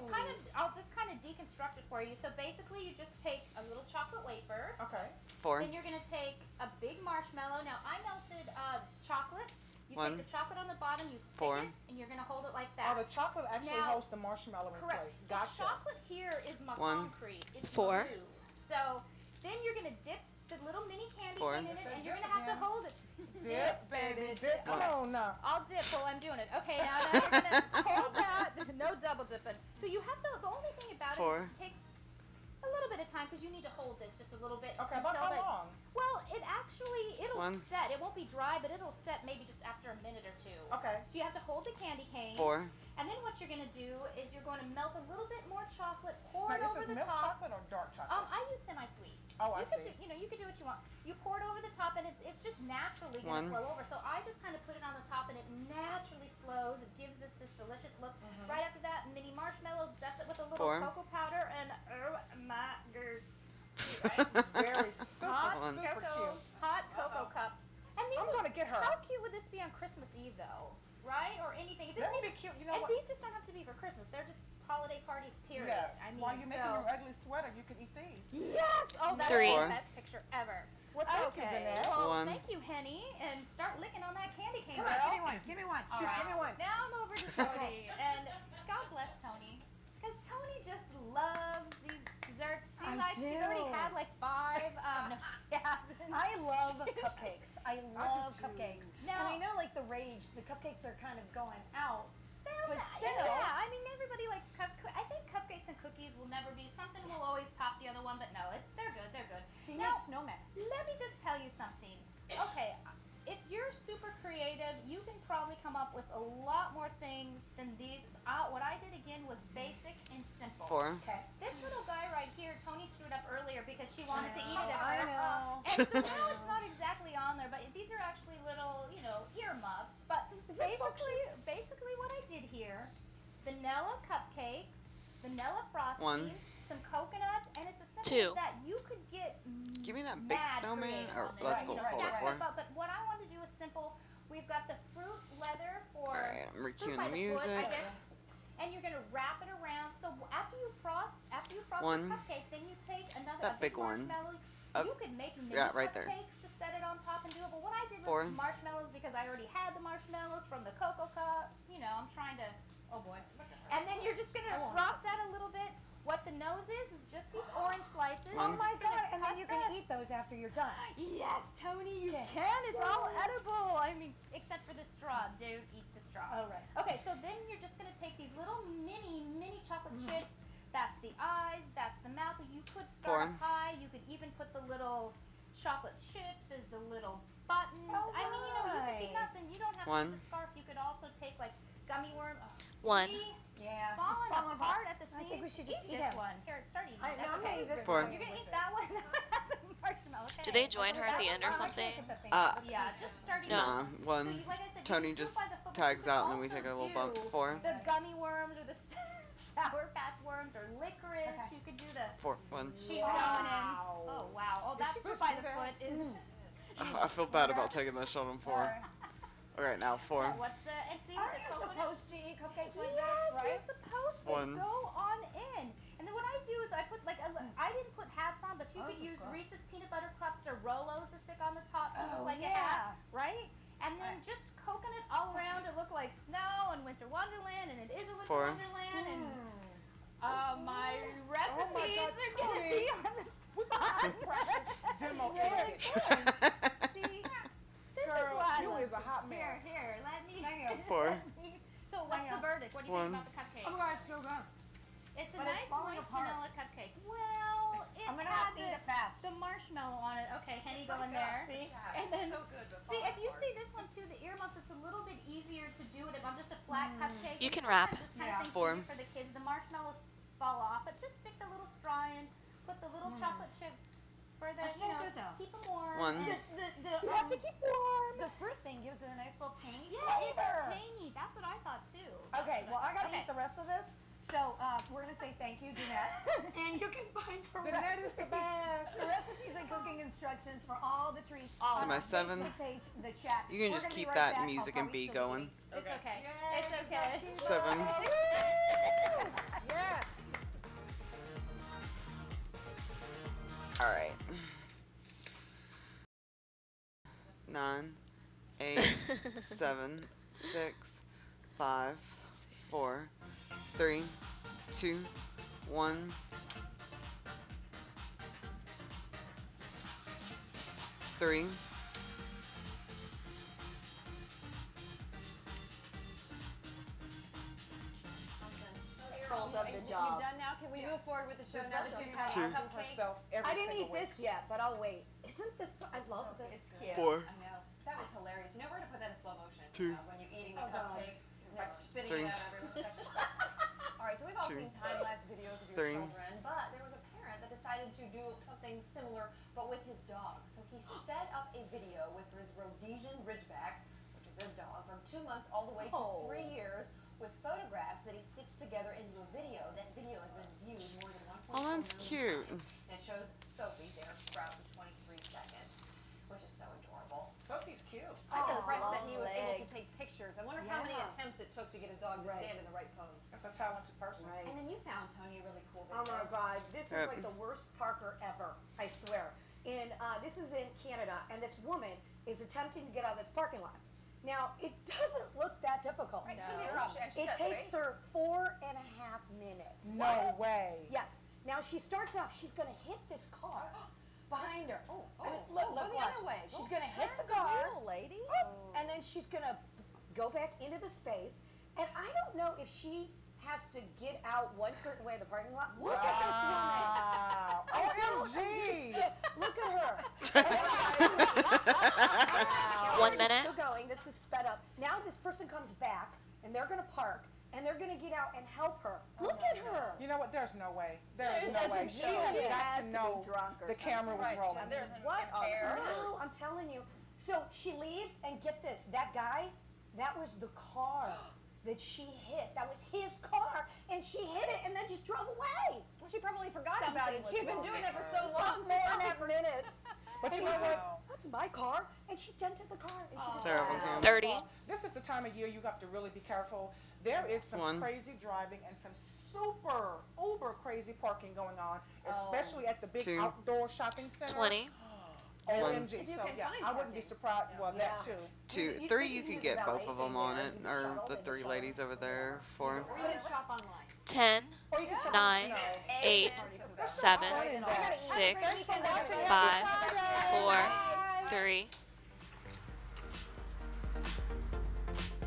kind of. I'll just kind of deconstruct it for you. So basically, you just take a little chocolate wafer. Okay. 4. Then you're gonna take a big marshmallow. Now I melted chocolate. You 1. take the chocolate on the bottom, you stick 4. it, and you're gonna hold it like Oh, that. the chocolate actually Now- holds the marshmallow in Correct. place. The Gotcha. chocolate here is my 1. concrete. It's 4. blue. So then you're gonna dip the little mini candy 4. cane in it, and you're gonna have to hold it. Dip, baby, dip. Come on now. I'll dip while I'm doing it. Okay, now you're gonna hold that. No double dipping. So you have to. The only thing about 4. it is it takes a little bit of time because you need to hold this just a little bit. Okay, about until how long? Well, it'll 1. set. It won't be dry, but it'll set maybe just after a minute or two. Okay. So you have to hold the candy cane. 4. And then what you're gonna do is you're going to melt a little bit more chocolate, pour it Now, over is the this milk top. chocolate or dark chocolate? I use semi-sweet. Oh, I you could see. you could do what you want. You pour it over the top, and it's just naturally gonna 1. flow over. So I just kind of put it on the top, and it naturally flows. It gives us this delicious look. Right after that, mini marshmallows. Dust it with a little 4. cocoa powder, and oh my god. Very super, Hot super cocoa, cute. hot cocoa cups. And these I'm gonna get her. How cute would this be on Christmas Eve, though? Right? Or anything? It That doesn't would be even- cute. You know and what? these just don't have to be for Christmas. They're just holiday parties. Period. Yes. I mean, While you're making so- your ugly sweater, you can eat these. Yes! Oh, that's 3. the best picture ever. Well, thank you, Okay. Jeanette. Well, 1. thank you, Henny, and start licking on that candy cane. Come on, girl. give me one. Give me one. All Just right. give me one. Now I'm over to Tony, and God bless Tony, because Tony just loves these desserts. She's already do. had like 5. No, she hasn't. I love cupcakes. I love do too. cupcakes. Now- And I know, like, the rage, the cupcakes are kind of going out. But Yeah, still. I mean everybody likes I think cupcakes and cookies will never be something will always top the other one, but no, they're good. They're good. She Now, makes snowmen. let me just tell you something. Okay, if you're super creative, you can probably come up with a lot more things than these. What I did again was basic and simple. 4. Okay. This little guy right here, Tony screwed up earlier because she wanted to eat it at I first. know. And so now it's not exactly on there, but these are actually little, earmuffs. But Is this so basically what I did here, vanilla cupcakes, vanilla frosting, 1. some coconut, and it's as simple 2. as that. You could get Give me that big mad snowman. creative Or on this. let's You go know, forward. stack 4. stuff up. But what I want to do is simple. We've got the fruit leather for Alright, I'm fruit recuing by the the foot, I music. guess. And you're gonna wrap it around. So after you frost 1. the cupcake, then you take another That a big big one. marshmallow. Up. You could make mini Yeah, right there. cupcakes to set it on top and do it. But what I did was 4. marshmallows because I already had the marshmallows from the cocoa cup. I'm trying to. Oh boy. And then you're just gonna frost that a little bit. What the nose is just these orange slices. Oh my You're gonna God! And then cut you can that. eat those after you're done. Yes, Tony, you Okay. can. It's all edible. I mean, except for the straw. Don't eat the straw. All right. Okay, so then you're just gonna take these little mini chocolate chips. That's the eyes. That's the mouth. You could start 4. up high. You could even put the little chocolate chips as the little buttons. Oh, I mean, you could do nice. nothing. You don't have to 1. use the scarf. You could also take like gummy worm. Oh, 1. see? Yeah. it's Falling apart at the I seams. think we should just eat this them. one. Here, start eating. I- it. no, I'm That's gonna okay. eat this 4. one. You're gonna eat that one. That's a marshmallow. Okay. Do they join her at the end or I can't something? get that thing Uh, out. Let's Yeah, eat just this. start eating. Nah, So 1. you, like I said, you Tony can do it just by the foot, but you tags could out and then we also take a little do bump. 4. The gummy worms or the Sour Patch worms or licorice. Okay. You could do the. 4. 1. She's Wow. going in. Oh wow! Oh, Did that she fruit just by do the that? foot is. I feel bad about taking that shot on 4. Alright, now 4. What's the and see Aren't the you coconut? supposed to eat cupcakes like Yes, this, right? you're supposed to 1. go on in. And then what I do is I put I didn't put hats on, but you Oh, could this is use gross. Reese's peanut butter cups or Rolos to stick on the top to Oh, look like a yeah. hat, right? And then just coconut all around to look like snow and Winter Wonderland, and it is a Winter 4. Wonderland. And my Oh my recipes God, are gonna Tony. be on the spot. Precious demo Yeah. idiot. See, this is Girl, why I you love is a hot Here, mess. let me. Thank you. 4. So what's the verdict? What do you think 1. about the cupcake? Oh my God, it's so good. It's a But it's nice falling moist apart. vanilla cupcake. Well, it I'm gonna had have to eat it fast. the marshmallow on it. Okay, Henny, go in there. See? And then, So good, but see, falling if you apart. see this one too, the earmuffs, it's a little bit easier to do it if I'm just a flat cupcake. You And can wrap. sometimes This kind Yeah. of thing's 4. easier for the kids. The marshmallows fall off, but just stick the little straw in, put the little chocolate chips for the, That's so good, though. keep them warm. 1. and- The, You have to keep warm. the fruit thing gives it a nice little tangy Yeah, it's flavor. tangy. That's what I thought too. Okay, well, I gotta Okay. eat the rest of this. So we're going to say thank you, Jeanette. And you can find Jeanette is the best. the recipes and cooking instructions for all the treats So on my our 7. Facebook page, the chat. You can We're just gonna be keep right that back. I'll music and probably beat still be going. It's okay. It's okay. 7. Yes. All right. 9, 8, 7, 6, 5, 4, 3, 2, 1. Three. Of the You job. done now? Can we move forward with the show now that you've had 2. a cupcake? I didn't eat this yet, but I'll wait. Isn't this? I love this. It's cute. 4. I know. That was hilarious. You know, we're gonna put that in slow motion. 2. When you're eating the Oh, God. cupcake, and then spitting 3. it out everywhere. All right, so we've all 2. seen time-lapse videos of your 3. children, but there was a parent that decided to do something similar, but with his dog. So he sped up a video with his Rhodesian Ridgeback, which is his dog, from 2 months all the way to 3 years, with photographs that he stitched together into a video. That video has been viewed more than 1.4 Oh, that's million cute. times. And it shows Sophie there sprout in 23 seconds, which is so adorable. Sophie's cute. I'm Oh, impressed that he was long able to legs. take pictures. I wonder how many Yeah. attempts it took to get his dog to stand in the right pose. That's a talented person. Right. And then you found, Tony, a really cool Oh video. my God, this is like the worst Parker ever, I swear. And this is in Canada, and this woman is attempting to get out of this parking lot. Now, it doesn't look that difficult. Right, shouldn't be a problem. It takes her 4.5 minutes. No way. Yes. Now, she starts off, she's going to hit this car behind her. Oh, I mean, oh, look, oh, look, go the watch. other way. She's Go going to hit the car, lady. And then she's going to go back into the space. And I don't know if she has to get out one certain way of the parking lot. Look at this woman. OMG. Look at her. 1 She's minute. still going. This is sped up. Now this person comes back, and they're going to park, and they're going to get out and help her. Look at her. You know what? There's no way. There's She no way. doesn't She know. has She got has to to be know drunk or the camera was Right, rolling. there's What an air. No, I'm telling you. So she leaves, and get this. That guy, that was the car that she hit. That was his car, and she hit it and then just drove away. Well, she probably forgot Something about it. was She'd been wrong doing with that for her. so long. 4.5 minutes. But you And know he's what? like, that's my car. And she dented the car. And she just Sarah, drove what's out. your- 30. This is the time of year you have to really be careful. There is some 1. crazy driving and some super, uber crazy parking going on, especially at the big 2. outdoor shopping center. 20. OMG. If you So can yeah, find I wouldn't be parking. surprised. Well, that Yeah. too. 2. 3, you could get both of them on it, or the 3 ladies over there. 4. Or you can shop online. 10. Or you can shop 9. no. 8. There's no 7. fun in that. 6. Thanks for watching, 5. everybody. 4. Bye. 3.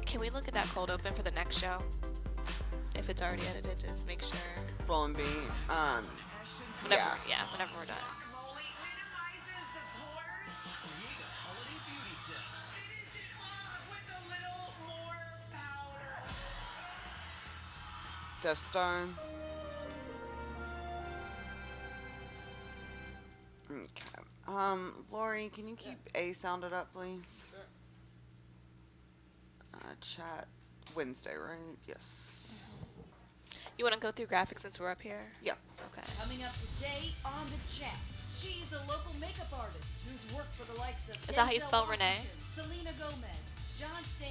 Can we look at that cold open for the next show? If it's already edited, just make sure. Roll and beat. Whenever, yeah, whenever we're done. Guacamole minimizes the pores. Create a holiday beauty tips. Finish it off with a little more powder. Death Star. Okay. Lori, can you keep A sounded up, please? Chat Wednesday, right? Yes. You want to go through graphics since we're up here? Yep. Okay. Coming up today on the chat, she's a local makeup artist who's worked for the likes of Is that how you Denzel spell Renee? Washington, Selena Gomez, John Stamos.